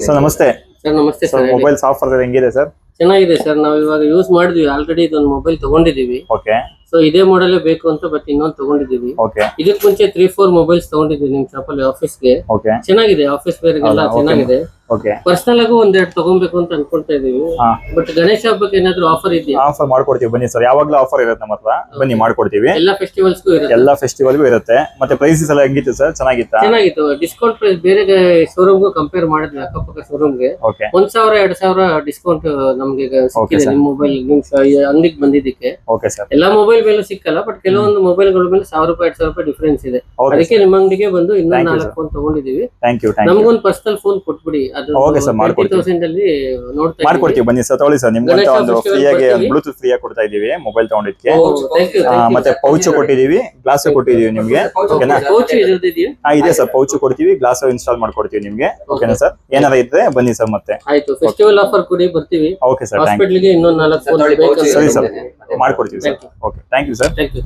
Sir ನಮಸ್ತೆ. Sir ನಮಸ್ತೆ sir. Mobiles offer ಹೆಂಗಿದೆ ಸರ್? ಚೆನ್ನಾಗಿದೆ ಸರ್. ನಾವು ಇವಾಗ ಯೂಸ್ ಮಾಡಿದ್ವಿ, ಆಲ್ರೆಡಿ ಇದೊಂದು ಮೊಬೈಲ್ ತಗೊಂಡಿದೀವಿ. ಓಕೆ. ಸೊ ಇದೇ ಮಾಡೆಲ್ ಬೇಕು ಅಂತ ಬಟ್ ಇನ್ನೊಂದು ತಗೊಂಡಿದೀವಿ. ಓಕೆ. ಇದಕ್ಕೆ ಮುಂಚೆ 3-4 ಮೊಬೈಲ್ಸ್ ತಗೊಂಡಿದ್ವಿ ನಿಮ್ ಶಾಪ್ ಅಲ್ಲಿ ಆಫೀಸ್ಗೆ. ಓಕೆ. ಚೆನ್ನಾಗಿದೆ, ಆಫೀಸ್ ವೇರ್ ಗೆಲ್ಲ ಚೆನ್ನಾಗಿದೆ. ಓಕೆ. ಪರ್ಸನಲ್ ಆಗೂ ಒಂದೆರಡು ತಗೊಬೇಕು ಅಂತ ಅನ್ಕೊಳ್ತಾ ಇದೀವಿ. ಬಟ್ ಗಣೇಶ ಹಬ್ಬಕ್ಕೆ ಏನಾದ್ರು ಆಫರ್ ಇದೆಯಾ? ಆಫರ್ ಮಾಡ್ಕೊಡ್ತೀವಿ ಬನ್ನಿ ಸರ್, ಯಾವಾಗ್ಲೂ ಆಫರ್ ಇರುತ್ತೆ ನಮ್ಮ ಹತ್ರ, ಬನ್ನಿ ಮಾಡ್ಕೊಡ್ತೀವಿ. ಎಲ್ಲ ಫೆಸ್ಟಿವಲ್ಸ್ಗೂ ಇರುತ್ತೆ? ಎಲ್ಲ ಫೆಸ್ಟಿವಲ್ಗೂ ಇರುತ್ತೆ. ಮತ್ತೆ ಪ್ರೈಸಸ್ ಎಲ್ಲ ಹೆಂಗಿತ್ತು ಸರ್? ಚೆನ್ನಾಗಿತ್ತು. ಡಿಸ್ಕೌಂಟ್ ಪ್ರೈಸ್ ಬೇರೆ ಶೋರೂಮ್ಗೂ ಕಂಪೇರ್ ಮಾಡಿದ್ವಿ, ಅಕ್ಕಪಕ್ಕ ಶೋರೂಮ್ಗೆ. ಓಕೆ. 1,000-2,000 ಡಿಸ್ಕೌಂಟ್ ನಮ್ಗೆ ಸಿಕ್ಕಿದೆ ನಿಮ್ ಮೊಬೈಲ್ ನಿಮ್ ಅಂಗಡಿಗೆ ಬಂದಿದ್ದಕ್ಕೆ. Okay sir. ಎಲ್ಲಾ ಮೊಬೈಲ್ ಮೇಲೆ ಸಿಕ್ಕಲ್ಲ, ಬಟ್ ಕೆಲವೊಂದು ಮೊಬೈಲ್ ಗಳ ಮೇಲೆ 1,000-2,000 ಡಿಫರೆನ್ಸ್ ಇದೆ. ಅದಕ್ಕೆ ನಿಮ್ಮ ಅಂಗಡಿಗೆ ಬಂದು ಇನ್ನೊಂದು 4 ಫೋನ್ ತಗೊಂಡಿದೀವಿ. ನಮಗೊಂದು ಪರ್ಸನಲ್ ಫೋನ್ ಕೊಟ್ಬಿಡಿ. ಅದು 20,000 ಅಲ್ಲಿ ನೋಡ್ತಾ ಮಾಡ್ಕೊಡ್ತೀವಿ ಬನ್ನಿ ಸರ್, ತಗೊಳ್ಳಿ ಸರ್. ನಿಮ್ಗೆ ಒಂದು ಫ್ರೀ ಆಗಿ ಬ್ಲೂಟೂತ್ ಫ್ರೀ ಆಗಿ ಕೊಡ್ತಾ ಇದೀವಿ ಮೊಬೈಲ್ ತಗೊಂಡಿದ್ಕೆ. ಮತ್ತೆ ಪೌಚ್ ಕೊಟ್ಟಿದೀವಿ, ಗ್ಲಾಸ್ ಕೊಟ್ಟಿದೀವಿ ನಿಮ್ಗೆ. ಓಕೆನಾ? ಇದೆ ಸರ್, ಪೌಚ್ ಕೊಡ್ತೀವಿ, ಗ್ಲಾಸ್ ಇನ್ಸ್ಟಾಲ್ ಮಾಡ್ಕೊಡ್ತೀವಿ ನಿಮ್ಗೆ. ಓಕೆನಾ ಸರ್? ಏನಾರ ಇದ್ರೆ ಬನ್ನಿ ಸರ್. ಮತ್ತೆ ಆಯ್ತು, ಫೆಸ್ಟಿವಲ್ ಆಫರ್ ಕೊಡಿ, ಬರ್ತೀವಿ. ಓಕೆ ಸರ್, ಹಾಸ್ಪಿಟಲ್ ಗೆ ಇನ್ನೊಂದು 4 ಫೋನ್ ಸರಿ ಸರ್, ಮಾಡ್ಕೊಡ್ತೀವಿ sir. Okay, thank you sir. Thank you.